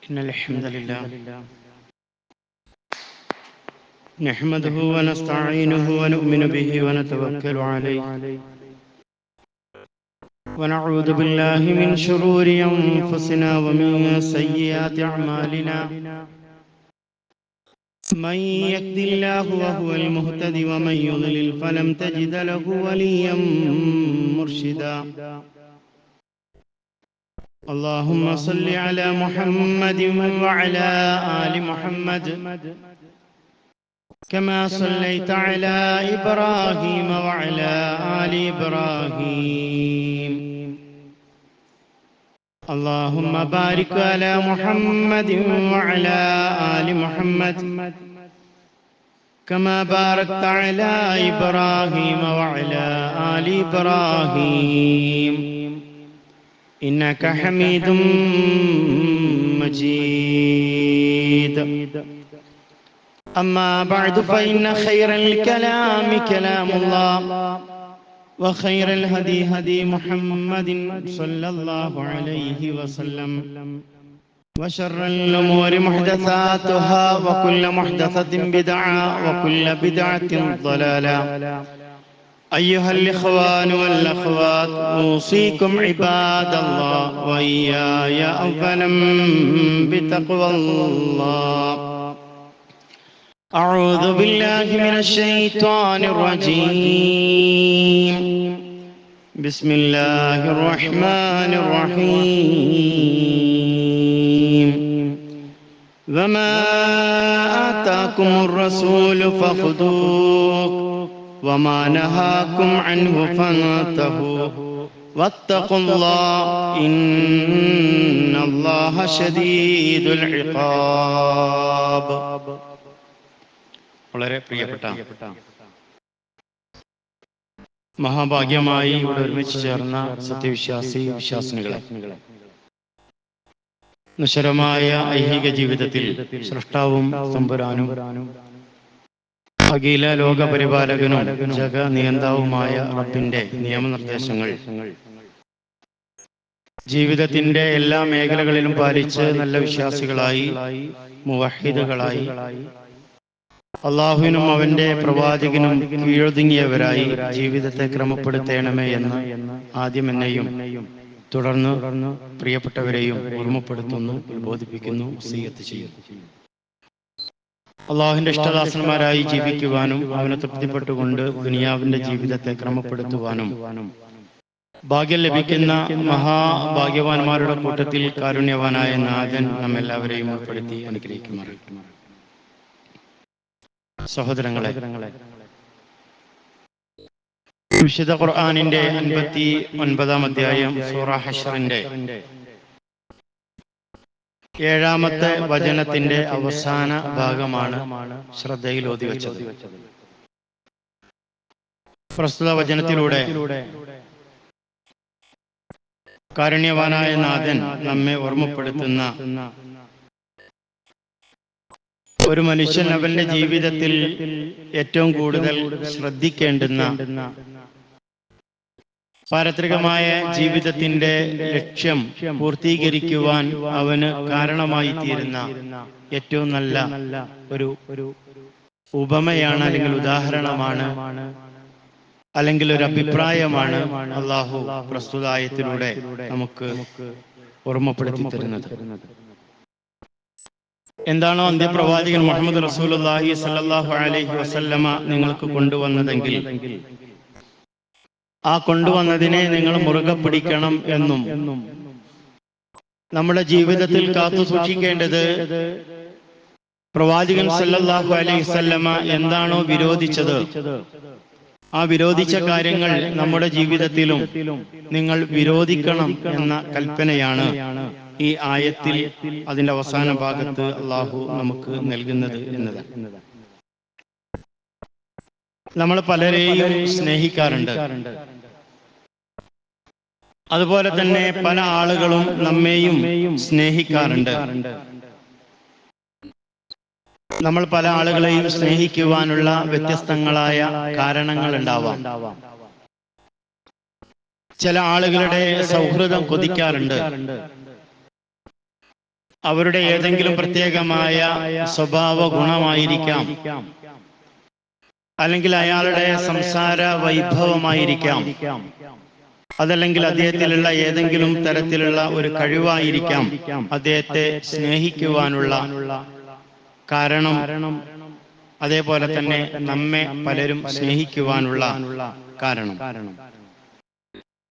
إن الحمد لله نحمده ونستعينه ونؤمن به ونتوكل عليه ونعوذ بالله من شرور أنفسنا ومن سيئات أعمالنا من يهد الله وهو المهتدي ومن يضلل فلن تجد له وليا مرشدا اللهم صل على محمد وعلى آل محمد كما صليت على إبراهيم وعلى آل إبراهيم اللهم بارك على محمد وعلى آل محمد كما باركت على إبراهيم وعلى آل إبراهيم إنك حميد مجيد أما بعد فإن خير الكلام كلام الله وخير الهدي هدي محمد صلى الله عليه وسلم وشر الأمور محدثاتها وكل محدثة بدعة وكل بدعة ضلالة أيها الإخوان والأخوات أوصيكم عباد الله وإياي أولا بتقوى الله أعوذ بالله من الشيطان الرجيم بسم الله الرحمن الرحيم وما آتاكم الرسول فخذوه وما نهاكم عنه فانتهوا واتقوا الله إن الله شديد العقاب. വളരെ പ്രിയപ്പെട്ട മഹാഭാഗ്യമായി ഇവിടെ ഒരുമിച്ച് ചേർന്ന സത്യവിശ്വാസി വിശ്വാസിനികളെ, നശ്വരമായ ഐഹിക ജീവിതത്തിൽ സൃഷ്ടാവും തമ്പുരാനും അഖില ലോക പരിപാലകനും ജഗ നിയന്താവുമായ റബ്ബിന്റെ നിയമനിർദ്ദേശങ്ങൾ ജീവിതത്തിന്റെ എല്ലാ മേഖലകളിലും പാലിച്ച് നല്ല വിശ്വാസികളായി മുവഹിദുകളായി അള്ളാഹുവിനും അവന്റെ പ്രവാചകനും കീഴൊതുങ്ങിയവരായി ജീവിതത്തെ ക്രമപ്പെടുത്തേണമേ എന്ന് ആദ്യം എന്നെയും തുടർന്ന് പ്രിയപ്പെട്ടവരെയും ഓർമ്മപ്പെടുത്തുന്നു, ബോധിപ്പിക്കുന്നു, വസിയ്യത്ത് ചെയ്യുന്നു. അള്ളാഹുവിന്റെ ഇഷ്ടദാസന്മാരായി ജീവിക്കുവാനും അവനെ തൃപ്തിപ്പെട്ടുകൊണ്ട് ദുനിയാവിന്റെ ജീവിതത്തെ ക്രമപ്പെടുത്തുവാനും ഭാഗ്യം ലഭിക്കുന്ന മഹാഭാഗ്യവാന്മാരുടെ കൂട്ടത്തിൽ കാരുണ്യവാനായ നാഥൻ നമ്മെല്ലാവരെയും ഉൾപ്പെടുത്തി അനുഗ്രഹിക്കുമാറാകട്ടെ. സഹോദരങ്ങളെ, വിശുദ്ധ ഖുർആനിന്റെ 59-ാം അധ്യായം സൂറ ഹശ്റിന്റെ 7-ാമത്തെ വചനത്തിന്റെ അവസാന ഭാഗമാണ് ശ്രദ്ധയിൽ ഓതിവെച്ചത്. പ്രസ്തുത വചനത്തിലൂടെ കാരുണ്യവാനായ നാഥൻ നമ്മെ ഓർമ്മപ്പെടുത്തുന്ന ഒരു മനുഷ്യൻ അവന്റെ ജീവിതത്തിൽ ഏറ്റവും കൂടുതൽ ശ്രദ്ധിക്കേണ്ടുന്ന പാരത്രികമായ ജീവിതത്തിന്റെ ലക്ഷ്യം പൂർത്തീകരിക്കുവാൻ അവന് കാരണമായി തീരുന്ന ഏറ്റവും നല്ല ഒരു ഉപമയാണ്, അല്ലെങ്കിൽ ഉദാഹരണമാണ്, അല്ലെങ്കിൽ ഒരു അഭിപ്രായമാണ് അള്ളാഹു പ്രസ്തുത ആയത്തിലൂടെ നമുക്ക് ഓർമ്മപ്പെടുത്തി തരുന്നത്. എന്താണോ അന്ത്യപ്രവാചകൻ മുഹമ്മദ് റസൂലുള്ളാഹി സ്വല്ലല്ലാഹു അലൈഹി വസല്ലമ നിങ്ങൾക്ക് കൊണ്ടുവന്നതെങ്കിൽ ആ കൊണ്ടുവന്നതിനെ നിങ്ങൾ മുറുകെ പിടിക്കണം എന്നും നമ്മുടെ ജീവിതത്തിൽ കാത്തു സൂക്ഷിക്കേണ്ടത് പ്രവാചകൻ സല്ലല്ലാഹു അലൈഹി വസല്ലമ എന്താണോ വിരോധിച്ചത് ആ വിരോധിച്ച കാര്യങ്ങൾ നമ്മുടെ ജീവിതത്തിലും നിങ്ങൾ വിരോധിക്കണം എന്ന കൽപ്പനയാണ് ഈ ആയത്തിൽ അതിന്റെ അവസാന ഭാഗത്ത് അള്ളാഹു നമുക്ക് നൽകുന്നത് എന്നത്. നമ്മൾ പലരെയും സ്നേഹിക്കാറുണ്ട്, അതുപോലെ തന്നെ പല ആളുകളും നമ്മെയും സ്നേഹിക്കാറുണ്ട്. നമ്മൾ പല ആളുകളെയും സ്നേഹിക്കുവാനുള്ള വ്യത്യസ്തങ്ങളായ കാരണങ്ങൾ ഉണ്ടാവാം. ചില ആളുകളുടെ സൗഹൃദം കൊതിക്കാറുണ്ട്, അവരുടെ ഏതെങ്കിലും പ്രത്യേകമായ സ്വഭാവ ഗുണമായിരിക്കാം, അല്ലെങ്കിൽ അയാളുടെ സംസാര വൈഭവമായിരിക്കാം, അതല്ലെങ്കിൽ അദ്ദേഹത്തിലുള്ള ഏതെങ്കിലും തരത്തിലുള്ള ഒരു കഴിവായിരിക്കാം അദ്ദേഹത്തെ സ്നേഹിക്കുവാനുള്ള കാരണം. അതേപോലെ തന്നെ നമ്മെ പലരും സ്നേഹിക്കുവാനുള്ള കാരണം.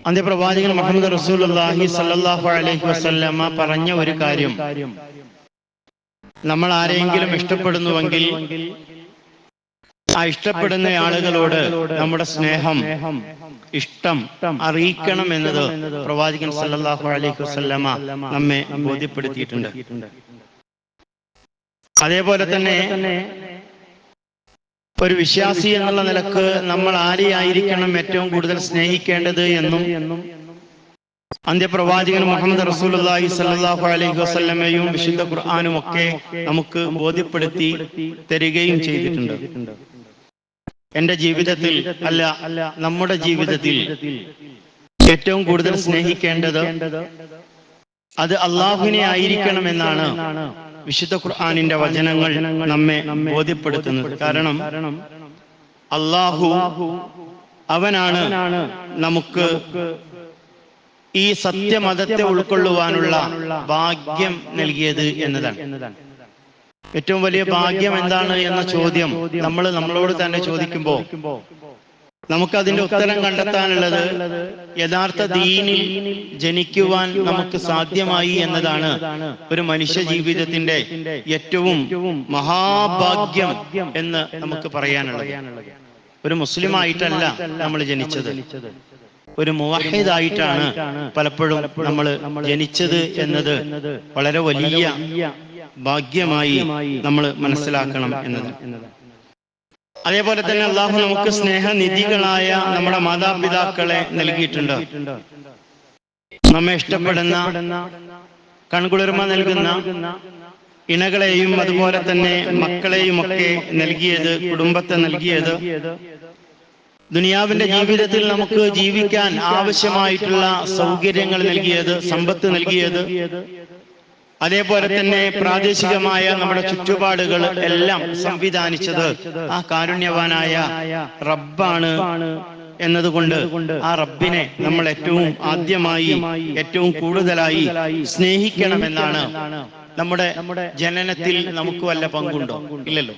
അന്ത്യപ്രവാചകൻ മുഹമ്മദ് റസൂലുള്ളാഹി സ്വല്ലല്ലാഹു അലൈഹി വസല്ലമ പറഞ്ഞ ഒരു കാര്യം, നമ്മൾ ആരെങ്കിലും ഇഷ്ടപ്പെടുന്നുവെങ്കിൽ ആ ഇഷ്ടപ്പെടുന്ന ആളുകളോട് നമ്മുടെ സ്നേഹം, ഇഷ്ടം അറിയിക്കണം എന്നത് പ്രവാചകൻ സല്ലല്ലാഹു അലൈഹി വസല്ലമ നമ്മെ ബോധ്യപ്പെടുത്തിയിട്ടുണ്ട്. അതേപോലെ തന്നെ ഒരു വിശ്വാസി എന്നുള്ള നിലക്ക് നമ്മൾ ആരെയായിരിക്കണം ഏറ്റവും കൂടുതൽ സ്നേഹിക്കേണ്ടത് എന്നും അന്ത്യപ്രവാചകൻ മുഹമ്മദ് റസൂലുള്ളാഹി സ്വല്ലല്ലാഹു അലൈഹി വസല്ലമയും വിശുദ്ധ ഖുർആനും ഒക്കെ നമുക്ക് ബോധ്യപ്പെടുത്തി തരികയും ചെയ്തിട്ടുണ്ട്. എന്റെ ജീവിതത്തിൽ അല്ല, നമ്മുടെ ജീവിതത്തിൽ ഏറ്റവും കൂടുതൽ സ്നേഹിക്കേണ്ടത് അത് അള്ളാഹുവിനെ ആയിരിക്കണമെന്നാണ് വിശുദ്ധ ഖുർആനിന്റെ വചനങ്ങൾ നമ്മെ ബോധ്യപ്പെടുത്തുന്നത്. കാരണം അള്ളാഹു അവനാണ് നമുക്ക് ഈ സത്യമതത്തെ ഉൾക്കൊള്ളുവാനുള്ള ഭാഗ്യം നൽകിയത് എന്നതാണ്. ഏറ്റവും വലിയ ഭാഗ്യം എന്താണ് എന്ന ചോദ്യം നമ്മൾ നമ്മളോട് തന്നെ ചോദിക്കുമ്പോൾ നമുക്കതിന്റെ ഉത്തരം കണ്ടെത്താനുള്ളത് യഥാർത്ഥ ദീനിൽ ജനിക്കുവാൻ നമുക്ക് സാധ്യമായി എന്നതാണ് ഒരു മനുഷ്യ ജീവിതത്തിന്റെ ഏറ്റവും മഹാഭാഗ്യം എന്ന് നമുക്ക് പറയാനുള്ളത്. ഒരു മുസ്ലിം ആയിട്ടല്ല നമ്മൾ ജനിച്ചത്, ഒരു മുവഹിദായിട്ടാണ് പലപ്പോഴും നമ്മൾ ജനിച്ചത് എന്നത് വളരെ വലിയ ഭാഗ്യമായി നമ്മൾ മനസ്സിലാക്കണം എന്നത്. അതേപോലെ തന്നെ അള്ളാഹു നമുക്ക് സ്നേഹനിധികളായ നമ്മുടെ മാതാപിതാക്കളെ നൽകിയിട്ടുണ്ട്. നമ്മെ ഇഷ്ടപ്പെടുന്ന, കൺകുളിർമ നൽകുന്ന ഇണകളെയും അതുപോലെ തന്നെ മക്കളെയും ഒക്കെ നൽകിയത്, കുടുംബത്തെ നൽകിയത്, ദുനിയാവിന്റെ ജീവിതത്തിൽ നമുക്ക് ജീവിക്കാൻ ആവശ്യമായിട്ടുള്ള സൗകര്യങ്ങൾ നൽകിയത്, സമ്പത്ത് നൽകിയത്, അതേപോലെ തന്നെ പ്രാദേശികമായ നമ്മുടെ ചുറ്റുപാടുകൾ എല്ലാം സംവിധാനിച്ചത് ആ കാരുണ്യവാനായ റബ്ബാണ് എന്നതുകൊണ്ട് ആ റബ്ബിനെ നമ്മൾ ഏറ്റവും ആദ്യമായി, ഏറ്റവും കൂടുതലായി സ്നേഹിക്കണമെന്നാണ്. നമ്മുടെ ജനനത്തിൽ നമുക്ക് വല്ല പങ്കുണ്ടോ? ഇല്ലല്ലോ.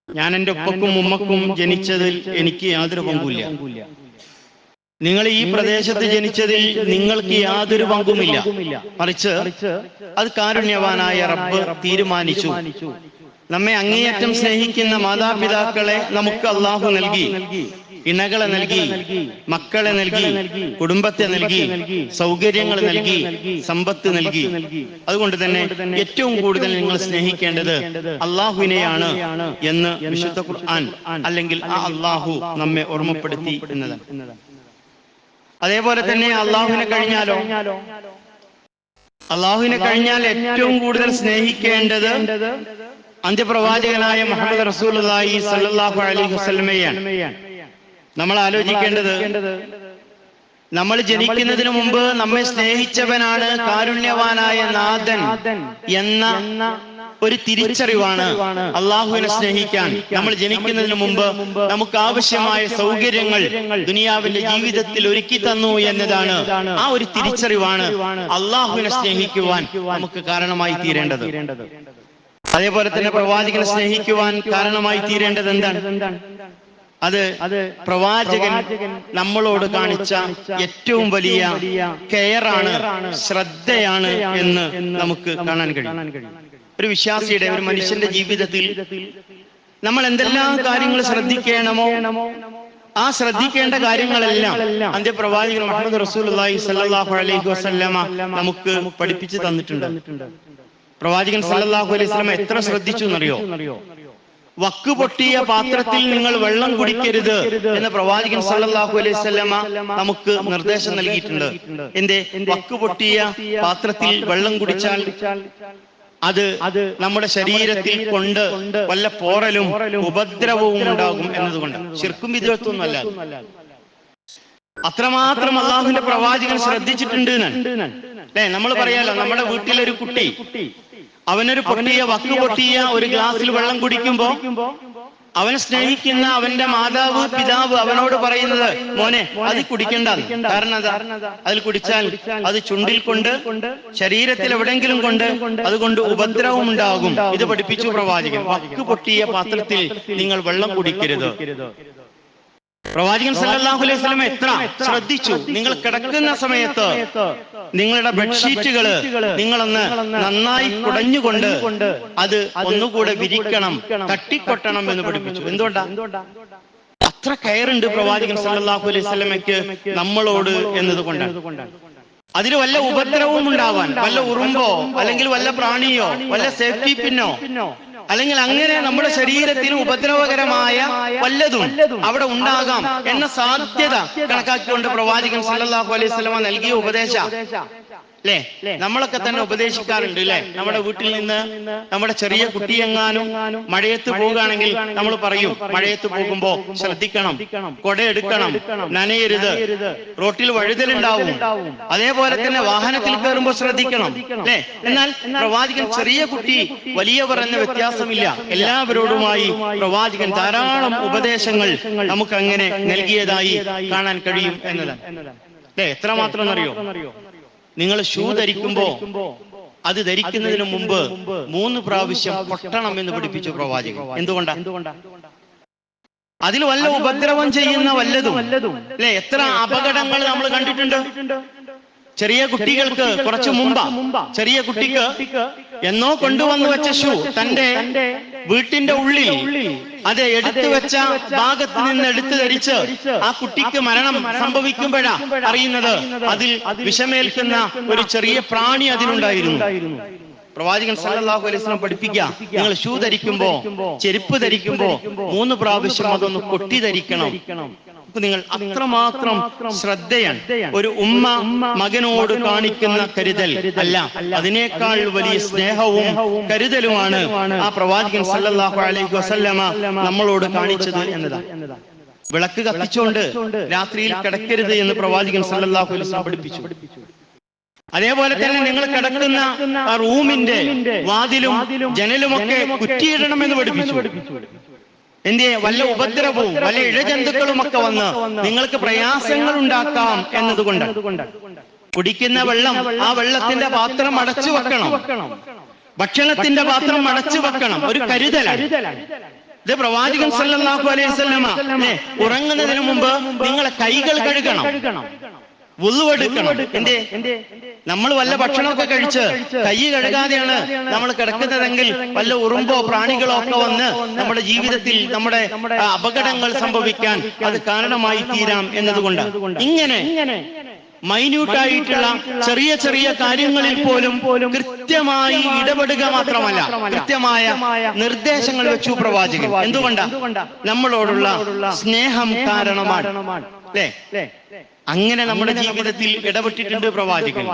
ഞാൻ എൻ്റെ ഉപ്പക്കും ഉമ്മക്കും ജനിച്ചതിൽ എനിക്ക് യാതൊരു പങ്കുമില്ല. നിങ്ങൾ ഈ പ്രദേശത്ത് ജനിച്ചതിൽ നിങ്ങൾക്ക് യാതൊരു പങ്കുമില്ല. മറിച്ച് അത് കാരുണ്യവാനായ റബ്ബ് തീരുമാനിച്ചു. നമ്മെ അങ്ങേയറ്റം സ്നേഹിക്കുന്ന മാതാപിതാക്കളെ നമുക്ക് അള്ളാഹു നൽകി, ഇണകളെ നൽകി, മക്കളെ നൽകി, കുടുംബത്തെ നൽകി, സൗകര്യങ്ങൾ നൽകി, സമ്പത്ത് നൽകി. അതുകൊണ്ട് തന്നെ ഏറ്റവും കൂടുതൽ നിങ്ങൾ സ്നേഹിക്കേണ്ടത് അള്ളാഹുവിനെയാണ് എന്ന് വിശുദ്ധ ഖുർആൻ, അല്ലെങ്കിൽ ആ അള്ളാഹു നമ്മെ ഓർമ്മപ്പെടുത്തി എന്നതാണ്. അതേപോലെ തന്നെ അള്ളാഹുവിനെ കഴിഞ്ഞാൽ ഏറ്റവും കൂടുതൽ സ്നേഹിക്കേണ്ടത് അന്ത്യപ്രവാചകനായ മുഹമ്മദ് റസൂലുള്ളാഹി സ്വല്ലല്ലാഹു അലൈഹി വസല്ലമയാണ്. നമ്മൾ ആലോചിക്കേണ്ടത്, നമ്മൾ ജനിക്കുന്നതിന് മുമ്പ് നമ്മെ സ്നേഹിച്ചവനാണ് കാരുണ്യവാനായ നാഥൻ എന്ന ഒരു തിരിച്ചറിവാണ് അള്ളാഹുവിനെ സ്നേഹിക്കാൻ. നമ്മൾ ജനിക്കുന്നതിന് മുമ്പ് നമുക്ക് ആവശ്യമായ സൗകര്യങ്ങൾ ദുനിയാവിന്റെ ജീവിതത്തിൽ ഒരുക്കി തന്നു എന്നതാണ്. ആ ഒരു തിരിച്ചറിവാണ് അള്ളാഹുവിനെ സ്നേഹിക്കുവാൻ നമുക്ക് കാരണമായി തീരേണ്ടത്. അതേപോലെ തന്നെ പ്രവാചകനെ സ്നേഹിക്കുവാൻ കാരണമായി തീരേണ്ടത് എന്താണ്? അത് പ്രവാചകൻ നമ്മളോട് കാണിച്ച ഏറ്റവും വലിയ കെയറാണ്, ശ്രദ്ധയാണ് എന്ന് നമുക്ക് കാണാൻ കഴിയും. ഒരു വിശ്വാസിയുടെ, ഒരു മനുഷ്യന്റെ ജീവിതത്തിൽ നമ്മൾ എന്തെല്ലാം കാര്യങ്ങൾ ശ്രദ്ധിക്കണമോ ആ ശ്രദ്ധിക്കേണ്ട കാര്യങ്ങളെല്ലാം അന്ത്യപ്രവാചകൻ മുഹമ്മദ് റസൂലുള്ളാഹി സ്വല്ലല്ലാഹു അലൈഹി വസല്ലമ നമുക്ക് പഠിപ്പിച്ചു തന്നിട്ടുണ്ട്. പ്രവാചകൻ സല്ലല്ലാഹു അലൈഹി വസല്ലമ എത്ര ശ്രദ്ധിച്ചു എന്നറിയോ? വക്ക് പൊട്ടിയ പാത്രത്തിൽ നിങ്ങൾ വെള്ളം കുടിക്കരുത് എന്ന് പ്രവാചകൻ സല്ലല്ലാഹു അലൈഹി വസല്ലമ നമുക്ക് നിർദ്ദേശം നൽകിയിട്ടുണ്ട്. എന്തേ? വക്ക് പൊട്ടിയ പാത്രത്തിൽ വെള്ളം കുടിച്ചാൽ അത് നമ്മുടെ ശരീരത്തിൽ കൊണ്ട് വല്ല പോറലും ഉപദ്രവവും ഉണ്ടാകും എന്നതുകൊണ്ട്. ശിർക്കും വിദ്വത്തൊന്നുമല്ല. അത്രമാത്രം അള്ളാഹുവിന്റെ പ്രവാചകൻ ശ്രദ്ധിച്ചിട്ടുണ്ട് അല്ലേ? നമ്മൾ പറയാലോ, നമ്മുടെ വീട്ടിലൊരു കുട്ടി അവനൊരു വക്ക് പൊട്ടിയ ഒരു ഗ്ലാസ്സിൽ വെള്ളം കുടിക്കുമ്പോ അവനെ സ്നേഹിക്കുന്ന അവന്റെ മാതാവ് പിതാവ് അവനോട് പറയുന്നത്, മോനെ അത് കുടിക്കണ്ട. കാരണം അതിൽ കുടിച്ചാൽ അത് ചുണ്ടിൽ കൊണ്ട് ശരീരത്തിൽ എവിടെങ്കിലും കൊണ്ട് അതുകൊണ്ട് ഉപദ്രവം ഉണ്ടാകും. ഇത് പഠിപ്പിച്ചു പ്രവാചകൻ. വക്ക് പൊട്ടിയ പാത്രത്തിൽ നിങ്ങൾ വെള്ളം കുടിക്കരുത്. പ്രവാചകൻ സല്ലല്ലാഹു അലൈഹി വസല്ലം എത്ര ശ്രദ്ധിച്ചു. നിങ്ങൾ കിടക്കുന്ന സമയത്ത് നിങ്ങളുടെ ബെഡ്ഷീറ്റുകള് നിങ്ങളൊന്ന് നന്നായി കുടഞ്ഞുകൊണ്ട് അത് ഒന്നുകൂടെ വിരിക്കണം, തട്ടിക്കൊട്ടണം എന്ന് പഠിപ്പിച്ചു. എന്തുകൊണ്ടാ? അത്ര കെയറുണ്ട് പ്രവാചകൻ സല്ലല്ലാഹു അലൈഹി വസല്ലമയ്ക്ക് നമ്മളോട് എന്നതുകൊണ്ടാണ്. അതിൽ വല്ല ഉപദ്രവവും ഉണ്ടാവാൻ, വല്ല ഉറുമ്പോ അല്ലെങ്കിൽ വല്ല പ്രാണിയോ വല്ല സേഫ്റ്റി പിന്നോ അല്ലെങ്കിൽ അങ്ങനെ നമ്മുടെ ശരീരത്തിന് ഉപദ്രവകരമായ വല്ലതും അവിടെ ഉണ്ടാകാം എന്ന സാധ്യത കണക്കാക്കിക്കൊണ്ട് പ്രവാചകൻ സല്ലല്ലാഹു അലൈഹി വസല്ലമ നൽകിയ ഉപദേശം അല്ലേ? നമ്മളൊക്കെ തന്നെ ഉപദേശിക്കാറുണ്ട് അല്ലെ? നമ്മുടെ വീട്ടിൽ നിന്ന് നമ്മുടെ ചെറിയ കുട്ടിയെങ്ങാനും മഴയത്ത് പോവുകയാണെങ്കിൽ നമ്മൾ പറയും, മഴയത്ത് പോകുമ്പോ ശ്രദ്ധിക്കണം, കൊട എടുക്കണം, നനയരുത്, റോട്ടിൽ വഴുതലുണ്ടാവും, അതേപോലെ തന്നെ വാഹനത്തിൽ കയറുമ്പോൾ ശ്രദ്ധിക്കണം അല്ലെ? എന്നാൽ പ്രവാചകൻ ചെറിയ കുട്ടി വലിയവർ എന്ന വ്യത്യാസമില്ല, എല്ലാവരോടുമായി പ്രവാചകൻ ധാരാളം ഉപദേശങ്ങൾ നമുക്ക് അങ്ങനെ നൽകിയതായി കാണാൻ കഴിയും എന്നതാണ് അല്ലെ? എത്രമാത്രം അറിയോ? നിങ്ങൾ ഷൂ ധരിക്കുമ്പോ അത് ധരിക്കുന്നതിന് മുമ്പ് 3 പ്രാവശ്യം പൊട്ടണം എന്ന് പഠിപ്പിച്ചു പ്രവാചകൻ. എന്തുകൊണ്ടാ? അതിൽ വല്ല ഉപദ്രവം ചെയ്യുന്ന വല്ലതും അല്ലെ? എത്ര അപകടങ്ങൾ നമ്മൾ കണ്ടിട്ടുണ്ട്. ചെറിയ കുട്ടികൾക്ക് കുറച്ചു മുമ്പാ ചെറിയ കുട്ടിക്ക് എന്നോ കൊണ്ടുവന്നു വെച്ച ഷൂ തന്റെ വീട്ടിന്റെ ഉള്ളിൽ അത് എടുത്തു വെച്ച ഭാഗത്ത് നിന്ന് എടുത്തു ധരിച്ച് ആ കുട്ടിക്ക് മരണം സംഭവിക്കുമ്പോഴാ അറിയുന്നത് അതിൽ വിഷമേൽക്കുന്ന ഒരു ചെറിയ പ്രാണി അതിലുണ്ടായിരുന്നു. പ്രവാചകൻ സല്ലല്ലാഹു അലൈഹി വസല്ലം പഠിപ്പിക്കുക, നിങ്ങൾ ഷൂ ധരിക്കുമ്പോ ചെരുപ്പ് ധരിക്കുമ്പോ 3 പ്രാവശ്യം അതൊന്ന് കൊട്ടി ധരിക്കണം. നിങ്ങൾ അത്രമാത്രം ശ്രദ്ധയാണ് ഒരു ഉമ്മ മകനോട് കാണിക്കുന്ന കരുതൽ അല്ല, അതിനേക്കാൾ വലിയ സ്നേഹവും കരുതലുമാണ് ആ പ്രവാചകൻ സല്ലല്ലാഹു അലൈഹി വസല്ലമ നമ്മളോട് കാണിച്ചത് എന്നതാണ്. വിളക്ക് കത്തിച്ചുകൊണ്ട് രാത്രിയിൽ കിടക്കരുത് എന്ന് പ്രവാചകൻ സല്ലല്ലാഹു അലൈഹി വസല്ലം പഠിപ്പിച്ചു. അതേപോലെ തന്നെ നിങ്ങൾ കിടക്കുന്ന ആ റൂമിന്റെ വാതിലും ജനലുമൊക്കെ കുറ്റിയിടണമെന്ന് പഠിപ്പിച്ചു. എന്തേ? വല്ല ഉപദ്രവവും വല്ല ഇഴജന്തുക്കളും ഒക്കെ വന്ന് നിങ്ങൾക്ക് പ്രയാസങ്ങൾ ഉണ്ടാക്കാം എന്നതുകൊണ്ട്. കുടിക്കുന്ന വെള്ളം ആ വെള്ളത്തിന്റെ പാത്രം അടച്ചു വെക്കണം, ഭക്ഷണത്തിന്റെ പാത്രം അടച്ചു വെക്കണം, ഒരു കരുതലാണ് ഇത്. പ്രവാചകൻ സല്ലല്ലാഹു അലൈഹി വസല്ലമ ഉറങ്ങുന്നതിന് മുമ്പ് നിങ്ങളെ കൈകൾ കഴുകണം, വുളുവെടുക്കണം. എന്തേ? നമ്മൾ വല്ല ഭക്ഷണമൊക്കെ കഴിച്ച് കൈ കഴുകാതെയാണ് നമ്മൾ കിടക്കുന്നതെങ്കിൽ വല്ല ഉറുമ്പോ പ്രാണികളോ ഒക്കെ വന്ന് നമ്മുടെ ജീവിതത്തിൽ നമ്മുടെ അപകടങ്ങൾ സംഭവിക്കാൻ അത് കാരണമായി തീരാം എന്നതുകൊണ്ട് ഇങ്ങനെ മൈന്യൂട്ടായിട്ടുള്ള ചെറിയ ചെറിയ കാര്യങ്ങളിൽ പോലും കൃത്യമായി ഇടപെടുക മാത്രമല്ല, കൃത്യമായ നിർദ്ദേശങ്ങൾ വെച്ചു പ്രവാചകൻ. എന്തുകൊണ്ടാ? നമ്മളോടുള്ള സ്നേഹം കാരണമാണ് അല്ലേ? അങ്ങനെ നമ്മുടെ ജീവിതത്തിൽ ഇടപെട്ടിട്ടുണ്ട് പ്രവാചകൻ,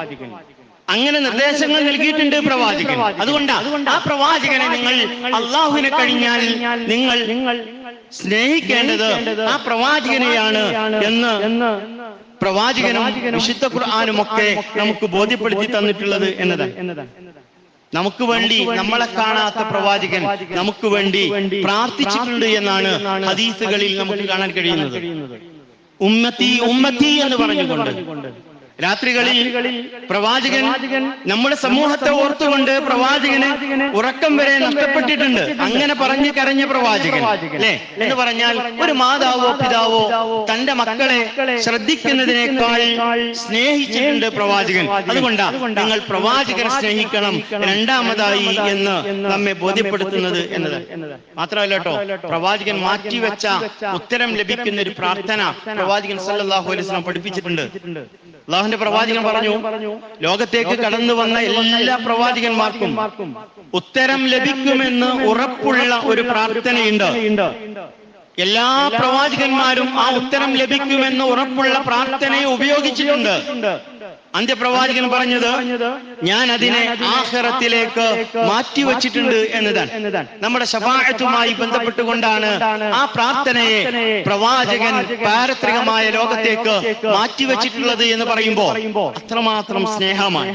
അങ്ങനെ നിർദ്ദേശങ്ങൾ നൽകിയിട്ടുണ്ട് പ്രവാചകൻ. അതുകൊണ്ടാ ആ പ്രവാചകനെ നിങ്ങൾ അള്ളാഹുവിനെ കഴിഞ്ഞാൽ നിങ്ങൾ സ്നേഹിക്കേണ്ടത് ആ പ്രവാചകനെയാണ് എന്ന് പ്രവാചകനും വിശുദ്ധ ഖുർആനും ഒക്കെ നമുക്ക് ബോധ്യപ്പെടുത്തി തന്നിട്ടുള്ളത് എന്നതാണ്. നമുക്ക് വേണ്ടി നമ്മളെ കാണാത്ത പ്രവാചകൻ നമുക്ക് വേണ്ടി പ്രാർത്ഥിച്ചിട്ടുണ്ട് എന്നാണ് ഹദീസുകളിൽ നമുക്ക് കാണാൻ കഴിയുന്നത്. ഉമ്മത്തി ഉമ്മത്തി എന്ന് പറഞ്ഞുകൊണ്ട് രാത്രികളിൽ പ്രവാചകൻ നമ്മുടെ സമൂഹത്തെ ഓർത്തുകൊണ്ട് പ്രവാചകന് ഉറക്കം വരെ നഷ്ടപ്പെട്ടിട്ടുണ്ട്. അങ്ങനെ പറഞ്ഞു കരഞ്ഞ പ്രവാചകൻ അല്ലെ എന്ന് പറഞ്ഞാൽ ഒരു മാതാവോ പിതാവോ തന്റെ മക്കളെ ശ്രദ്ധിക്കുന്നതിനേക്കാൾ സ്നേഹിച്ചിട്ടുണ്ട് പ്രവാചകൻ. അതുകൊണ്ടാ നിങ്ങൾ പ്രവാചകനെ സ്നേഹിക്കണം രണ്ടാമതായി എന്ന് നമ്മെ ബോധ്യപ്പെടുത്തുന്നത് എന്നത്. മാത്രമല്ല കേട്ടോ, പ്രവാചകൻ മാറ്റിവെച്ച ഉത്തരം ലഭിക്കുന്ന ഒരു പ്രാർത്ഥന പ്രവാചകൻ സല്ലല്ലാഹു അലൈഹി വസല്ലം പഠിപ്പിച്ചിട്ടുണ്ട്. അള്ളാഹുവിന്റെ പ്രവാചകൻ പറഞ്ഞു, ലോകത്തേക്ക് കടന്നു വന്ന എല്ലാ പ്രവാചകന്മാർക്കും ഉത്തരം ലഭിക്കുമെന്ന് ഉറപ്പുള്ള ഒരു പ്രാർത്ഥനയുണ്ട്. എല്ലാ പ്രവാചകന്മാരും ആ ഉത്തരം ലഭിക്കുമെന്ന് ഉറപ്പുള്ള പ്രാർത്ഥനയെ ഉപയോഗിച്ചിട്ടുണ്ട്. അന്ത്യപ്രവാചകൻ പറഞ്ഞത് ഞാൻ അതിനെ ആഖിറത്തിലേക്ക് മാറ്റിവെച്ചിട്ടുണ്ട് എന്നതാണ്. നമ്മുടെ ശഫാഅത്തുമായി ബന്ധപ്പെട്ടുകൊണ്ടാണ് ആ പ്രാർത്ഥനയെ പ്രവാചകൻ പാരത്രികമായ ലോകത്തേക്ക് മാറ്റിവെച്ചിട്ടുള്ളത് എന്ന് പറയുമ്പോൾ അത്രമാത്രം സ്നേഹമാണ്.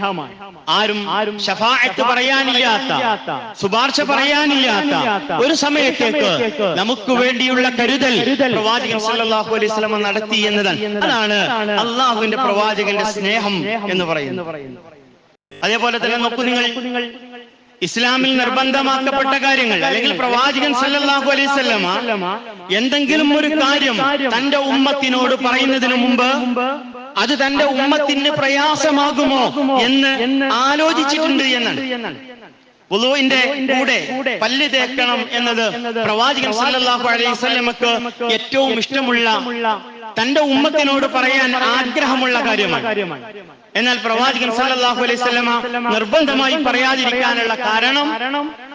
ആരും ശഫാഅത്ത് പറയാനില്ലാത്ത, ശുപാർശ പറയാനില്ലാത്ത ഒരു സമയത്തേക്ക് നമുക്ക് വേണ്ടിയുള്ള കരുതൽ പ്രവാചകൻ സല്ലല്ലാഹു അലൈഹി വസല്ലം നടത്തി എന്നതാണ്. അതാണ് അള്ളാഹുവിന്റെ പ്രവാചകന്റെ സ്നേഹം എന്ന് പറയുന്നു. അതേപോലെ തന്നെ നോക്കൂ, നിങ്ങൾ ഇസ്ലാമിൽ നിർബന്ധമാക്കപ്പെട്ട കാര്യങ്ങൾ അല്ലെങ്കിൽ പ്രവാചകൻ സല്ലല്ലാഹു അലൈഹി വസല്ലം എന്തെങ്കിലും ഒരു കാര്യം തന്റെ ഉമ്മത്തിനോട് പറയുന്നതിന് മുമ്പ് അത് തന്റെ ഉമ്മത്തിന് പ്രയാസമാകുമോ എന്ന് ആലോചിച്ചിട്ടുണ്ട് എന്നാണ്. വുളൂഇന്റെ കൂടെ പല്ല് തേക്കണം എന്നത് പ്രവാചകൻ സല്ലല്ലാഹു അലൈഹി വസല്ലമക്ക് ഏറ്റവും ഇഷ്ടമുള്ള, തന്റെ ഉമ്മത്തിനോട് പറയാൻ ആഗ്രഹമുള്ള കാര്യമാണ്. എന്നാൽ പ്രവാചകൻ സല്ലല്ലാഹു അലൈഹി വസല്ലമ നിർബന്ധമായി പറയാതിരിക്കാനുള്ള കാരണം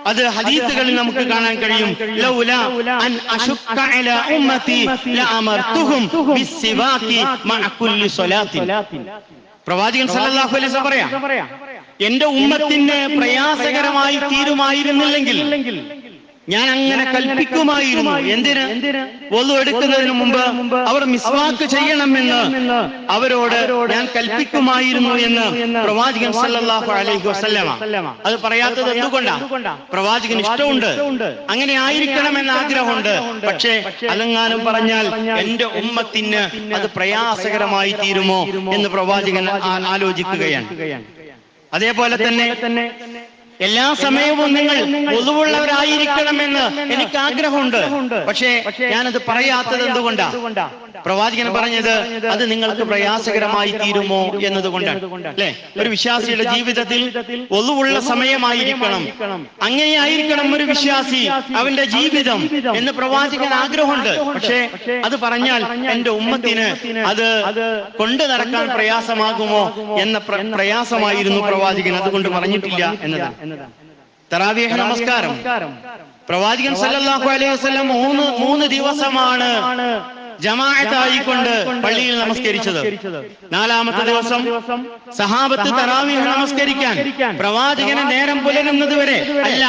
അത് ഹദീസുകളിൽ നമുക്ക് കാണാൻ കഴിയും. ലൗലാ അൻ അശുക്ക അലാ ഉമ്മതി ലഅമർതുഹും ബിസ്സിവാകി മഅ കുല്ലി സ്വലാത്തിൻ. പ്രവാചകൻ സല്ലല്ലാഹു അലൈഹി വസല്ലം പറയാം, എന്റെ ഉമ്മത്തിന് പ്രയാസകരമായി തീരുമായിരുന്നില്ലെങ്കിൽ ഞാൻ അങ്ങനെ കൽപ്പിക്കുമായിരുന്നു. എന്തിന്? വളു എടുക്കുന്നതിന് മുമ്പ് അവർ മിസ്വാക്ക് ചെയ്യണമെന്ന് അവരോട് ഞാൻ കൽപ്പിക്കുമായിരുന്നു എന്ന് പ്രവാചകൻ സല്ലല്ലാഹു അലൈഹി വസല്ലമ. അത് പറയാത്തത് എന്തുകൊണ്ടാണ്? പ്രവാചകൻ ഇഷ്ടമുണ്ട്, അങ്ങനെ ആയിരിക്കണമെന്ന് ആഗ്രഹമുണ്ട്. പക്ഷേ അലങ്ങാനും പറഞ്ഞാൽ എന്റെ ഉമ്മത്തിന് അത് പ്രയാസകരമായി തീരുമോ എന്ന് പ്രവാചകൻ ആലോചിക്കുകയാണ്. അതേപോലെ തന്നെ എല്ലാ സമയവും നിങ്ങൾ വുളുവുള്ളവരായിരിക്കണമെന്ന് എനിക്ക് ആഗ്രഹമുണ്ട്. പക്ഷേ ഞാനത് പറയാത്തത് എന്തുകൊണ്ടാണ്? പ്രവാചകൻ പറഞ്ഞത് അത് നിങ്ങൾക്ക് പ്രയാസകരമായി തീരുമോ എന്നതുകൊണ്ടാണ്. അല്ലെ, ഒരു വിശ്വാസിയുടെ ജീവിതത്തിൽ വുളുവുള്ള സമയമായിരിക്കണം, അങ്ങനെയായിരിക്കണം ഒരു വിശ്വാസി അവന്റെ ജീവിതം എന്ന് പ്രവാചകൻ ആഗ്രഹമുണ്ട്. പക്ഷേ അത് പറഞ്ഞാൽ എന്റെ ഉമ്മത്തിന് അത് കൊണ്ടു നടക്കാൻ പ്രയാസമാകുമോ എന്ന പ്രയാസമായിരുന്നു പ്രവാചകൻ, അതുകൊണ്ട് പറഞ്ഞിട്ടില്ല എന്നതാണ്. തറാവീഹ് നമസ്കാരം പ്രവാചകൻ സല്ലല്ലാഹു അലൈഹി വസല്ലം മൂന്ന് ദിവസമാണ് ജമാഅത്തായിക്കൊണ്ട് പള്ളിയിൽ നമസ്കരിച്ചത്. നാലാമത്തെ ദിവസം സഹാബത്ത് തറാവീഹ് നമസ്കരിക്കാൻ പ്രവാചകനെ നേരം പുലരുന്നത് വരെ അല്ല,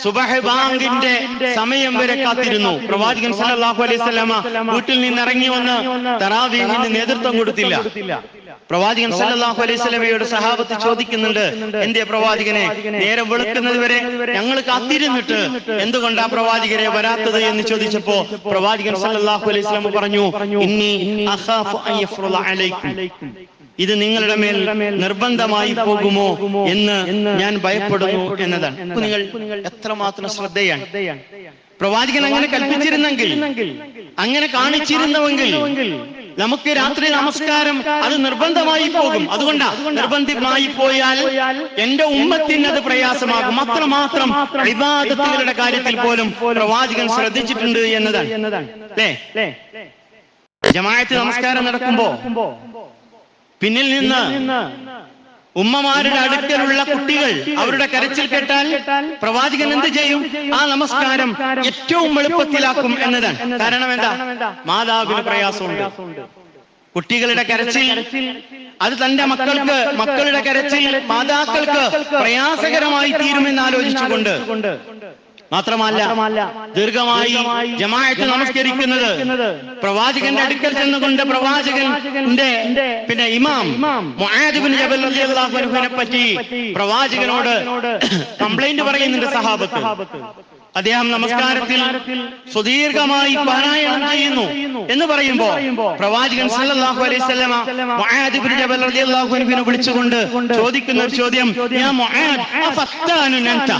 സുബഹ് ബാങ്കിന്റെ സമയം വരെ കാത്തിരുന്നു. പ്രവാചകൻ സല്ലല്ലാഹു അലൈഹി വസല്ലം വീട്ടിൽ നിന്ന് ഇറങ്ങി വന്ന് തറാവീഹിന് നേതൃത്വം കൊടുത്തില്ല. പ്രവാചകൻ സല്ലല്ലാഹു അലൈഹി വസല്ലമയോട് സഹാബത്ത് ചോദിക്കുന്നുണ്ട്, എന്തേ പ്രവാചകനെ നേരം വെളുക്കുന്നത് വരെ ഞങ്ങൾ കാത്തിരുന്നിട്ട് എന്തുകൊണ്ടാ പ്രവാചകരെ വരാത്തത് എന്ന് ചോദിച്ചപ്പോ പ്രവാചകൻ സല്ലല്ലാഹു അലൈഹി വസല്ലം പറഞ്ഞു, ഇന്നി അഖാഫു അൻ യഫ്റുള അലൈക്കും, ഇത് നിങ്ങളുടെ മേൽ നിർബന്ധമായി പോകുമോ എന്ന് ഞാൻ ഭയപ്പെടുന്നു എന്നതാണ്. നിങ്ങൾ എത്രമാത്രം ശ്രദ്ധയാണ്. പ്രവാചകൻ അങ്ങനെ കൽപ്പിച്ചിരുന്നെങ്കിൽ, അങ്ങനെ കാണിച്ചിരുന്നുവെങ്കിൽ നമുക്ക് രാത്രി നമസ്കാരം അത് നിർബന്ധമായി പോകും. അതുകൊണ്ടാ നിർബന്ധമായി പോയാൽ എന്റെ ഉമ്മത്തിന് അത് പ്രയാസമാകും. അത്രമാത്രം ഇബാദത്തുകളുടെ കാര്യത്തിൽ പോലും പ്രവാചകൻ ശ്രദ്ധിച്ചിട്ടുണ്ട് എന്നതാണ്. അല്ലേ, ജമാഅത്ത് നമസ്കാരം നടക്കുമ്പോ പിന്നിൽ നിന്ന് ഉമ്മമാരുടെ അടുക്കലുള്ള കുട്ടികൾ അവരുടെ കരച്ചിൽ കേട്ടാൽ പ്രവാചകൻ എന്ത് ചെയ്യും? ആ നമസ്കാരം ഏറ്റവും എളുപ്പത്തിലാക്കും എന്നതാണ്. കാരണം എന്താ? മാതാവിന് പ്രയാസമുണ്ട്. കുട്ടികളുടെ കരച്ചിൽ അത് തന്റെ മക്കളുടെ കരച്ചിൽ മാതാക്കൾക്ക് പ്രയാസകരമായി തീരുമെന്ന് ആലോചിച്ചുകൊണ്ട് മാത്രമല്ല ദീർഘമായി ജമാഅത്ത് നമസ്കരിക്കുന്നത് പ്രവാചകന്റെ അടുക്കൽ ചെന്നുകൊണ്ട് പ്രവാചകന്റെ പിന്നെ ഇമാം മുആദ് ഇബ്നു ജബൽ റളിയല്ലാഹു അൻഹുവിനെ പറ്റി പ്രവാചകനോട് കംപ്ലൈന്റ് പറയുന്നുണ്ട് സഹാബത്ത്. അദ്ദേഹം നമസ്കാരത്തിൽ സുദീർഘമായി പാരായണം ചെയ്യുന്നു എന്ന് പറയുമ്പോ പ്രവാചകൻ സല്ലല്ലാഹു അലൈഹി വസല്ലമ മുആദ് ഇബ്നു ജബൽ റളിയല്ലാഹു അൻഹുവിനെ വിളിച്ചുകൊണ്ട് ചോദിക്കുന്ന ഒരു ചോദ്യം, യാ മുആദ് അഫത്താനുൻ അൻത,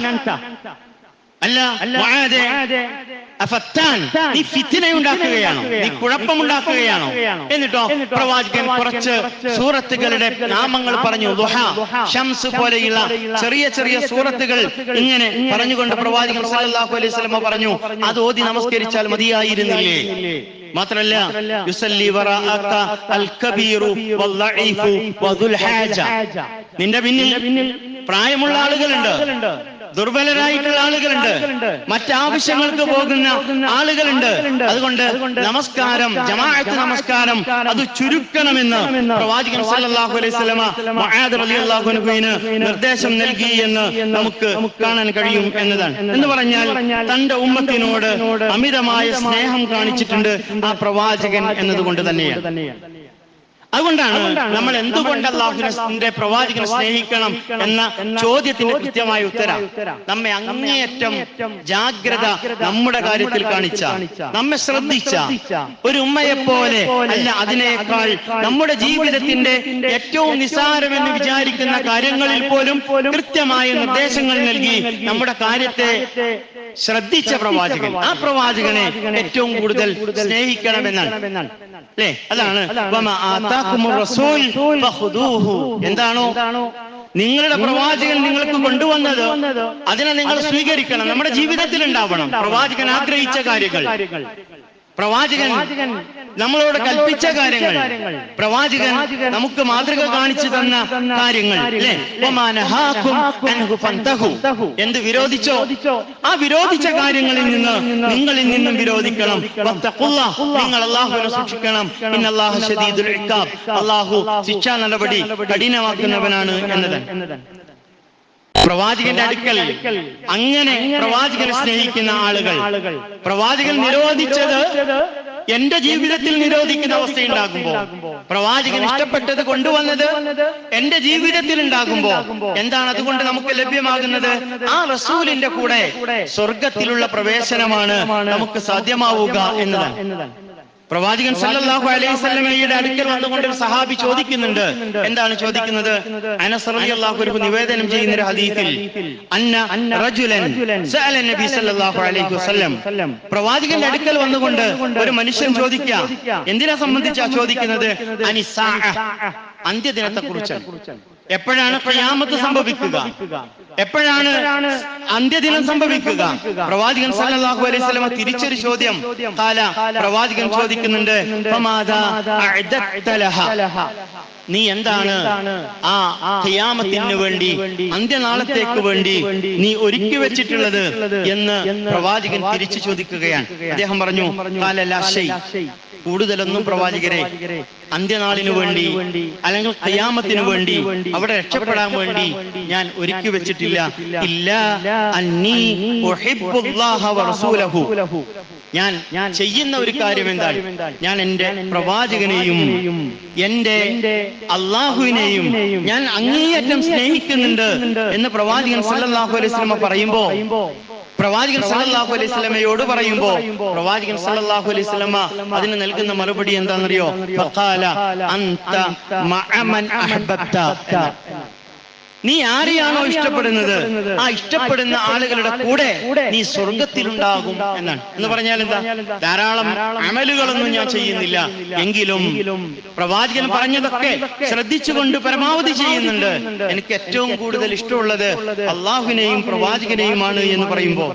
അല്ല മുആദേ, അഫത്താൻ, നീ ഫിത്നയുണ്ടാക്കുകയാണോ, നീ കുഴപ്പമുണ്ടാക്കുകയാണോ? എന്നിട്ടോ പ്രവാചകൻ കുറച്ച് സൂറത്തുകളുടെ നാമങ്ങൾ പറഞ്ഞു. ദുഹ, ശംസ് പോലെയുള്ള ചെറിയ ചെറിയ സൂറത്തുകൾ ഇങ്ങനെ പറഞ്ഞുകൊണ്ട് പ്രവാചകൻ സല്ലല്ലാഹു അലൈഹി വസല്ലം പറഞ്ഞു, അത് ഓതി നമസ്കരിച്ചാൽ മതിയായിരുന്നില്ലേ? മാത്രല്ല യുസല്ലി വറാഅക അൽ കബീറു വൽ ലഈഫു വദുൽ ഹാജ, നിന്റെ പിന്നിൽ പ്രായമുള്ള ആളുകളുണ്ട്, ദുർബലരായിട്ടുള്ള ആളുകളുണ്ട്, മറ്റാവശ്യങ്ങൾക്ക് പോകുന്ന ആളുകളുണ്ട്. അതുകൊണ്ട് നമസ്കാരം, ജമാഅത്ത് നമസ്കാരം അത് ചുരുക്കണമെന്ന് പ്രവാചകൻ സല്ലല്ലാഹു അലൈഹി വസല്ലമ മുആദ് റളിയല്ലാഹു അൻഹുവിന് നിർദ്ദേശം നൽകി എന്ന് നമുക്ക് കാണാൻ കഴിയും എന്നതാണ്. എന്ന് പറഞ്ഞാൽ തന്റെ ഉമ്മത്തിനോട് അമിതമായ സ്നേഹം കാണിച്ചിട്ടുണ്ട് ആ പ്രവാചകൻ എന്നതുകൊണ്ട് തന്നെയാണ്. അതുകൊണ്ടാണ് നമ്മൾ എന്തുകൊണ്ട് അല്ലാഹുവിന്റെ പ്രവാചകനെ സ്നേഹിക്കണം എന്ന ചോദ്യത്തിന് കൃത്യമായ ഉത്തരം നമ്മെ അങ്ങേയറ്റം ജാഗ്രത നമ്മുടെ കാര്യത്തിൽ കാണിച്ച, നമ്മെ ശ്രദ്ധിച്ച ഒരു ഉമ്മയെ പോലെ അല്ല, അതിനേക്കാൾ നമ്മുടെ ജീവിതത്തിന്റെ ഏറ്റവും നിസ്സാരമെന്ന് വിചാരിക്കുന്ന കാര്യങ്ങളിൽ പോലും കൃത്യമായ നിർദ്ദേശങ്ങൾ നൽകി നമ്മുടെ കാര്യത്തെ ശ്രദ്ധിച്ച പ്രവാചകൻ, ആ പ്രവാചകനെ ഏറ്റവും കൂടുതൽ സ്നേഹിക്കണമെന്നാണ് അല്ലേ? അതാണ് എന്താണോ നിങ്ങളുടെ പ്രവാചകൻ നിങ്ങൾക്ക് കൊണ്ടുവന്നത് അതിനെ നിങ്ങൾ സ്വീകരിക്കണം, നമ്മുടെ ജീവിതത്തിൽ ഉണ്ടാവണം. പ്രവാചകൻ ആഗ്രഹിച്ച കാര്യങ്ങൾ, പ്രവാചകൻ നമ്മളോട് കൽപ്പിച്ച കാര്യങ്ങൾ, പ്രവാചകൻ നമുക്ക് മാതൃക കാണിച്ചു തന്ന കാര്യങ്ങൾ അല്ലേ? എന്ത് വിരോധിച്ചോ ആ വിരോധിച്ച കാര്യങ്ങളിൽ നിന്ന് നിങ്ങളിൽ നിന്നും വിരോധിക്കണം. നിങ്ങൾ അല്ലാഹുവിനെ സൂക്ഷിക്കണം. ഇന്നല്ലാഹ ശദീദുൽ ഇഖാബ്, അല്ലാഹു ശിക്ഷാ നടപടി കഠിനമാക്കുന്നവനാണ് എന്നതാണ്. പ്രവാചകന്റെ അടുക്കൽ അങ്ങനെ പ്രവാചകനെ സ്നേഹിക്കുന്ന ആളുകൾ, പ്രവാചകൻ നിരോധിച്ചത് എന്റെ ജീവിതത്തിൽ നിരോധിക്കുന്ന അവസ്ഥയുണ്ടാകുമ്പോ, പ്രവാചകൻ ഇഷ്ടപ്പെട്ടത് കൊണ്ടുവന്നത് എന്റെ ജീവിതത്തിൽ ഉണ്ടാകുമ്പോ എന്താണ് അതുകൊണ്ട് നമുക്ക് ലഭ്യമാകുന്നത്? ആ റസൂലിന്റെ കൂടെ സ്വർഗത്തിലുള്ള പ്രവേശനമാണ് നമുക്ക് സാധ്യമാവുക എന്നതാണ്. പ്രവാചകൻ സല്ലല്ലാഹു അലൈഹി വസല്ലമയുടെ അടുക്കൽ വന്നുകൊണ്ട് ഒരു സഹാബി ചോദിക്കുന്നുണ്ട്. എന്താണ് ചോദിക്കുന്നത്? അനസ് റളിയല്ലാഹു അൻഹു നിവേദനം ചെയ്യുന്ന ഒരു ഹദീസിൽ അന്ന റജുലൻ സഅല നബി സല്ലല്ലാഹു അലൈഹി വസല്ലം, പ്രവാചകന്റെ അടുക്കൽ വന്നുകൊണ്ട് ഒരു മനുഷ്യൻ ചോദിക്കുക. എന്തിനെ സംബന്ധിച്ചാ ചോദിക്കുന്നത്? അനിസ്സാഅ, അന്ത്യദിനത്തെ കുറിച്ചാണ്. എപ്പോഴാണ് ഖിയാമത്ത് സംഭവിക്കുക, എപ്പോഴാണ് അന്ത്യദിനം സംഭവിക്കുക? പ്രവാചകൻ സല്ലല്ലാഹു അലൈഹി വസല്ലം തിരിച്ചൊരു ചോദ്യം പ്രവാചകൻ ചോദിക്കുന്നുണ്ട്, നീ എന്താണ് ആ ഖിയാമത്തിന് വേണ്ടി, അന്ത്യനാളത്തേക്ക് വേണ്ടി നീ ഒരുക്കി വെച്ചിട്ടുള്ളത് എന്ന് പ്രവാചകൻ തിരിച്ചു ചോദിക്കുകയാണ്. അദ്ദേഹം പറഞ്ഞു, കൂടുതലൊന്നും പ്രവാചകരെ അന്ത്യനാളിനു വേണ്ടി അല്ലെങ്കിൽ ഖിയാമത്തിനു വേണ്ടി അവിടെ രക്ഷപ്പെടാൻ വേണ്ടി ഞാൻ ഒരുക്കി വെച്ചിട്ടില്ല. ഇല്ലാ അന്നീ ഉഹിബ്ബുല്ലാഹ വറസൂലഹു, ഞാൻ ചെയ്യുന്ന ഒരു കാര്യം എന്താണ്? ഞാൻ എന്റെ പ്രവാചകനെയും എന്റെ അള്ളാഹുവിനെയും ഞാൻ അങ്ങേയറ്റം സ്നേഹിക്കുന്നുണ്ട് എന്ന് പ്രവാചകൻ സല്ലല്ലാഹു അലൈഹി വസല്ലം പറയുമ്പോ, പ്രവാചകൻ സല്ലല്ലാഹു അലൈഹി വസല്ലമയോട് പറയുമ്പോ പ്രവാചകൻ സല്ലല്ലാഹു അലൈഹി വസല്ലമ അതിന് നൽകുന്ന മറുപടി എന്താണെന്നറിയോ? ഫഖാല അൻത മഅ മൻ അഹ്ബബ്ത, നീ ആരെയാണോ ഇഷ്ടപ്പെടുന്നത് ആ ഇഷ്ടപ്പെടുന്ന ആളുകളുടെ കൂടെ നീ സ്വർഗത്തിലുണ്ടാകും എന്നാണ്. എന്ന് പറഞ്ഞാൽ എന്താ? ധാരാളം അമലുകളൊന്നും ഞാൻ ചെയ്യുന്നില്ല, എങ്കിലും പ്രവാചകൻ പറഞ്ഞതൊക്കെ ശ്രദ്ധിച്ചുകൊണ്ട് പരമാവധി ചെയ്യുന്നുണ്ട്. എനിക്ക് ഏറ്റവും കൂടുതൽ ഇഷ്ടമുള്ളത് അള്ളാഹുവിനെയും പ്രവാചകനെയുമാണ് എന്ന് പറയുമ്പോ,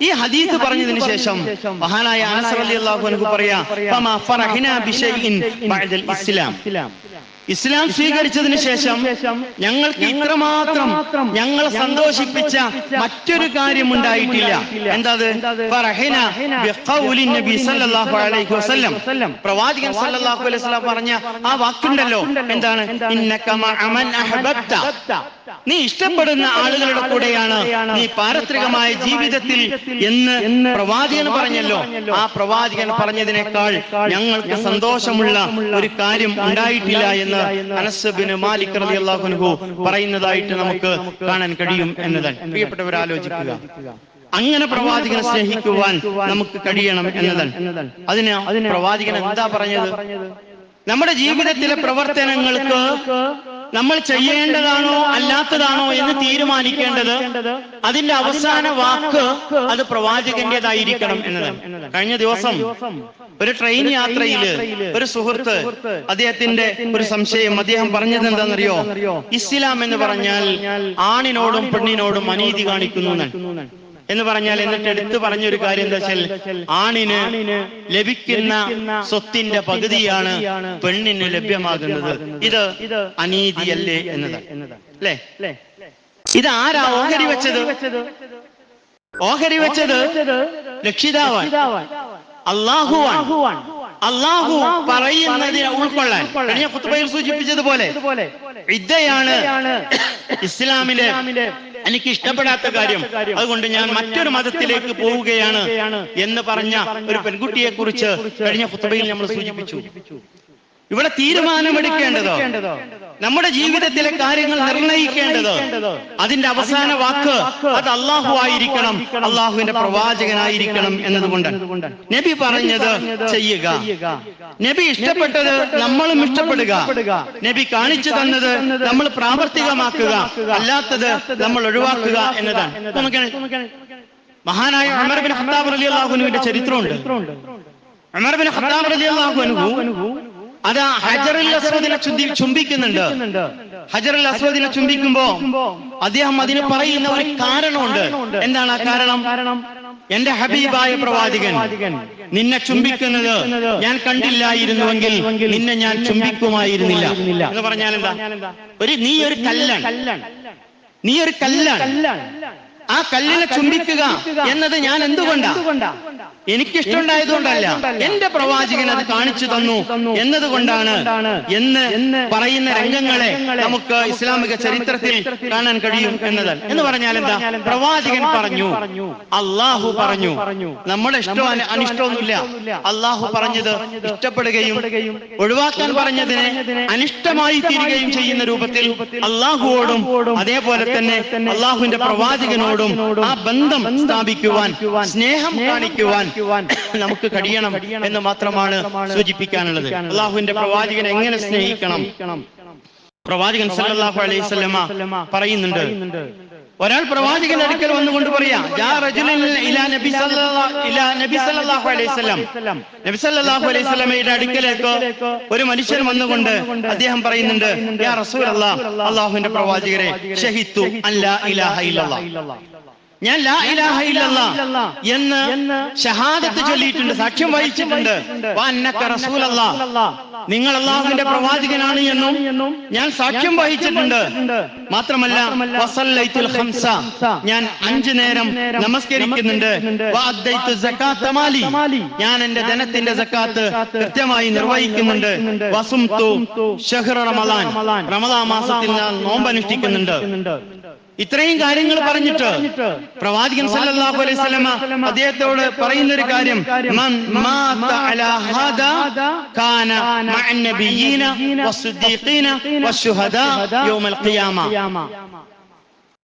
ഈ ഹദീസ് പറഞ്ഞതിന് ശേഷം മഹാനായ അനസ് റളിയല്ലാഹു അൻഹു പറയാ, ഫമാ ഫറഹ്നാ ബിശൈഇൻ ബഅദൽ ഇസ്ലാം, ഇസ്ലാം സ്വീകരിച്ചതിന് ശേഷം ഞങ്ങൾക്ക് ഇത്രമാത്രം ഞങ്ങളെ സന്തോഷിപ്പിച്ച മറ്റൊരു കാര്യം ഉണ്ടായിട്ടില്ല. എന്താത്? പ്രവാചകൻ സല്ലല്ലാഹു അലൈഹി വസല്ലം പറഞ്ഞ ആ വാക്കുണ്ടല്ലോ, എന്താണ്? ഇന്നക മഅ മൻ അഹ്ബബ്ത, നീ ഇഷ്ടപ്പെടുന്ന ആളുകളുടെ കൂടെയാണ് നീ പാരത്രികമായ ജീവിതത്തിൽ എന്ന് പ്രവാചകൻ പറഞ്ഞല്ലോ. ആ പ്രവാചകൻ പറഞ്ഞതിനേക്കാൾ ഞങ്ങൾക്ക് സന്തോഷമുള്ള ഒരു കാര്യം ഉണ്ടായിട്ടില്ല എന്ന് അനസ് ബിൻ മാലിക് റളിയല്ലാഹു അൻഹു പറയുന്നതായിട്ട് നമുക്ക് കാണാൻ കഴിയും എന്നതാണ്. പ്രിയപ്പെട്ടവർ, ആലോചിക്കുക, അങ്ങനെ പ്രവാചകനെ സ്നേഹിക്കുവാൻ നമുക്ക് കഴിയണം എന്നതാണ്. അതിന് പ്രവാചകൻ എന്താ പറഞ്ഞത്? നമ്മുടെ ജീവിതത്തിലെ പ്രവർത്തനങ്ങൾക്ക് നമ്മൾ ചെയ്യേണ്ടതാണോ അല്ലാത്തതാണോ എന്ന് തീരുമാനിക്കേണ്ടത് അതിന്റെ അവസാന വാക്ക് അത് പ്രവാചകന്റേതായിരിക്കണം എന്നതാണ്. കഴിഞ്ഞ ദിവസം ഒരു ട്രെയിൻ യാത്രയില് ഒരു സുഹൃത്ത്, അദ്ദേഹത്തിന്റെ ഒരു സംശയം, അദ്ദേഹം പറഞ്ഞത് എന്താണെന്നറിയോ? ഇസ്ലാം എന്ന് പറഞ്ഞാൽ ആണിനോടും പെണ്ണിനോടും അനീതി കാണിക്കുന്നു എന്ന് പറഞ്ഞാൽ, എന്നിട്ട് എടുത്തു പറഞ്ഞൊരു കാര്യം എന്താ വെച്ചാൽ, ആണിന് ലഭിക്കുന്ന സ്വത്തിന്റെ പകുതിയാണ് പെണ്ണിന് ലഭ്യമാകുന്നത്. ഇത് അനീതിയല്ലേ എന്നതാണ് അല്ലേ? ഇതാരാ ഓഹരി വെച്ചത്? ഓഹരി വെച്ചത് രക്ഷിതാവാൻ, അല്ലാഹുവാൻ. അല്ലാഹു പറയുന്നതിനെ ഉൾക്കൊള്ളാൻ കഴിഞ്ഞ ഖുത്ബയിൽ സൂചിപ്പിച്ചതുപോലെ ഇദ്ദയാണ് ഇസ്ലാമിലെ എനിക്ക് ഇഷ്ടപ്പെടാത്ത കാര്യം, അതുകൊണ്ട് ഞാൻ മറ്റൊരു മതത്തിലേക്ക് പോവുകയാണ് എന്ന് പറഞ്ഞ ഒരു പെൺകുട്ടിയെ കുറിച്ച് കഴിഞ്ഞ ഖുത്ബയിൽ നമ്മൾ സൂചിപ്പിച്ചു. ഇവിടെ തീരുമാനമെടുക്കേണ്ടതോ നമ്മുടെ ജീവിതത്തിലെ കാര്യങ്ങൾ നിർണയിക്കേണ്ടതോ അതിന്റെ അവസാന വാക്ക് അത് അല്ലാഹു ആയിരിക്കണം, അല്ലാഹുവിന്റെ പ്രവാചകനായിരിക്കണം എന്നതുകൊണ്ട് നബി പറഞ്ഞത് ചെയ്യുക, നബി ഇഷ്ടപ്പെട്ടത് നമ്മളും ഇഷ്ടപ്പെടുക, നബി കാണിച്ചു തന്നത് നമ്മൾ പ്രാവർത്തികമാക്കുക, അല്ലാത്തത് നമ്മൾ ഒഴിവാക്കുക എന്നതാണ്. മഹാനായ ഉമർ ബിൻ ഖത്താബ് റളിയല്ലാഹു അൻഹുവിന്റെ ചരിത്രമുണ്ട്. ഉമർ ബിൻ ഖത്താബ് റളിയല്ലാഹു അൻഹു അതാ ഹജറുൽ അസ്വദിനെ ചുംബിക്കുന്നുണ്ട്. ഹജറുൽ അസ്വദിനെ ചുംബിക്കുമ്പോ അദ്ദേഹം അതിന് പറയുന്ന ഒരു കാരണമുണ്ട്. എന്താണ് ആ കാരണം? എന്റെ ഹബീബായ പ്രവാചകൻ നിന്നെ ചുംബിക്കുന്നത് ഞാൻ കണ്ടില്ലായിരുന്നുവെങ്കിൽ നിന്നെ ഞാൻ ചുംബിക്കുമായിരുന്നില്ല എന്ന് പറഞ്ഞാൽ എന്താ? നീ ഒരു കല്ലാണ്, ആ കല്ലിനെ ചുംബിക്കുക എന്നത് ഞാൻ എന്തുകൊണ്ടാ? എനിക്കിഷ്ടമുണ്ടായതുകൊണ്ടല്ല, എന്റെ പ്രവാചകൻ അത് കാണിച്ചു തന്നു എന്നതുകൊണ്ടാണ് എന്ന് പറയുന്ന രംഗങ്ങളെ നമുക്ക് ഇസ്ലാമിക ചരിത്രത്തിൽ കാണാൻ കഴിയും എന്നതാണ്. എന്ന് പറഞ്ഞാൽ എന്താ? പ്രവാചകൻ പറഞ്ഞു, അല്ലാഹു പറഞ്ഞു, നമ്മുടെ ഇഷ്ടം അനിഷ്ടമൊന്നുമില്ല. അല്ലാഹു പറഞ്ഞത് ഇഷ്ടപ്പെടുകയും ഒഴിവാക്കാൻ പറഞ്ഞതിനെ അനിഷ്ടമായി തീരുകയും ചെയ്യുന്ന രൂപത്തിൽ അല്ലാഹുവോടും അതേപോലെ തന്നെ അല്ലാഹുവിന്റെ പ്രവാചകനോടും ആ ബന്ധം സ്ഥാപിക്കുവാൻ, സ്നേഹം കാണിക്കുവാൻ നമുക്ക് കഴിയണം എന്ന് മാത്രമാണ് സൂചിപ്പിക്കാനുള്ളത്. അല്ലാഹുവിന്റെ പ്രവാചകനെ എങ്ങനെ സ്നേഹിക്കണം? പ്രവാചകൻ സല്ലല്ലാഹു അലൈഹി വസല്ലമ പറയുന്നുണ്ട്, ഒരാൾ പ്രവാചകന്റെ അടുക്കൽ വന്നുകൊണ്ട് പറയാ, നബി സല്ലല്ലാഹു അലൈഹി വസല്ലമയുടെ അടുക്കലേക്ക് ഒരു മനുഷ്യൻ വന്നുകൊണ്ട് അദ്ദേഹം പറയുന്നുണ്ട്, യാ റസൂലല്ലാഹ്, അല്ലാഹുവിന്റെ പ്രവാചകരെ, ഷഹിദ്തു അല്ലാ ഇലാഹ ഇല്ലല്ലാഹ്, ഞാൻ ലാ ഇലാഹ ഇല്ലല്ലാഹ് എന്ന് ഷഹാദത്ത് ചൊല്ലിയിട്ടുണ്ട്, സാക്ഷ്യം വഹിച്ചിട്ടുണ്ട്. വഅന്നക റസൂലല്ലാഹ്, നിങ്ങൾ അല്ലാഹുവിന്റെ പ്രവാചകനാണ് എന്നും ഞാൻ സാക്ഷ്യം വഹിച്ചിട്ടുണ്ട്. മാത്രമല്ല വസല്ലൈതുൽ ഖംസ, ഞാൻ 5 നേരം നമസ്കരിക്കുന്നുണ്ട്. വഅദ്ദൈതു സകാത്ത മാലി, ഞാൻ എന്റെ ധനത്തിന്റെ സകാത്ത് കൃത്യമായി നിർവഹിക്കുന്നുണ്ട്. വസുംതു ശഹ്റ റമളാൻ, റമളാൻ മാസത്തിൽ ഞാൻ നോമ്പ് അനുഷ്ഠിക്കുന്നുണ്ട്. ഇത്രയും കാര്യങ്ങൾ പറഞ്ഞിട്ട് പ്രവാചകൻ സല്ലല്ലാഹു അലൈഹി വസല്ലമ അദ്ദേഹത്തോട് പറയുന്ന ഒരു കാര്യം, മൻ മാത അലാ ഹാദാ കാന മഅൻ നബിയ്യീന വസ്സിദ്ദീഖീന വശുഹദാ യൗമൽ ഖിയാമ.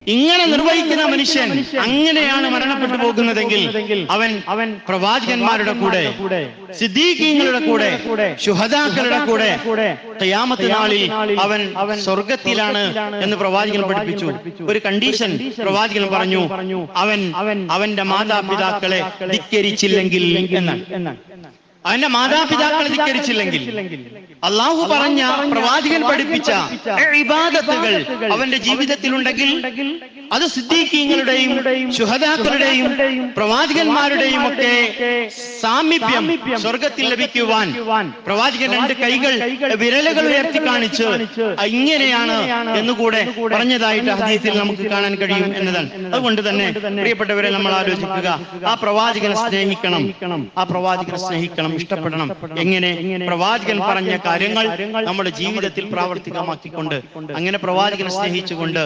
ഇങ്ങനെ നിർവഹിക്കുന്ന മനുഷ്യൻ അങ്ങനെയാണ് മരണപ്പെട്ടു പോകുന്നതെങ്കിൽ അവൻ പ്രവാചകന്മാരുടെ കൂടെ, സിദ്ദീഖീങ്ങളുടെ കൂടെ, ശുഹദാക്കളുടെ കൂടെ ഖിയാമത്ത് നാളിൽ അവൻ സ്വർഗത്തിലാണ് എന്ന് പ്രവാചകൻ പഠിപ്പിച്ചു. ഒരു കണ്ടീഷൻ പ്രവാചകൻ പറഞ്ഞു, അവന്റെ മാതാപിതാക്കളെ ധിക്കരിച്ചില്ലെങ്കിൽ എന്നാണ്. അവന്റെ മാതാപിതാക്കളെ ധിക്കരിച്ചില്ലെങ്കിൽ, അല്ലാഹു പറഞ്ഞ, പ്രവാചകൻ പഠിപ്പിച്ച ഇബാദത്തുകൾ അവന്റെ ജീവിതത്തിലുണ്ടെങ്കിൽ അത് സിദ്ദീഖീങ്ങളുടെയും ശുഹദാക്കളുടെയും പ്രവാചകന്മാരുടെയും ഒക്കെ സാമീപ്യം സ്വർഗത്തിൽ ലഭിക്കുവാൻ പ്രവാചകൻ 2 കൈകൾ, വിരലുകൾ ഉയർത്തി കാണിച്ച് ഇങ്ങനെയാണ് എന്നുകൂടെ പറഞ്ഞതായിട്ട് ഹദീസിൽ നമുക്ക് കാണാൻ കഴിയും എന്നതാണ്. അതുകൊണ്ട് തന്നെ പ്രിയപ്പെട്ടവരെ, നമ്മൾ ആലോചിക്കുക, ആ പ്രവാചകനെ സ്നേഹിക്കണം, ആ പ്രവാചകനെ സ്നേഹിക്കണം, ഇഷ്ടപ്പെടണം. എങ്ങനെ? പ്രവാചകൻ പറഞ്ഞ കാര്യങ്ങൾ നമ്മുടെ ജീവിതത്തിൽ പ്രാവർത്തികമാക്കിക്കൊണ്ട്, അങ്ങനെ പ്രവാചകനെ സ്നേഹിച്ചുകൊണ്ട്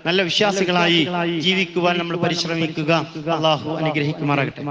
നല്ല വിശ്വാസികളായി ജീവിക്കുവാൻ നമ്മൾ പരിശ്രമിക്കുക. അല്ലാഹു അനുഗ്രഹിക്കുമാറാകട്ടെ.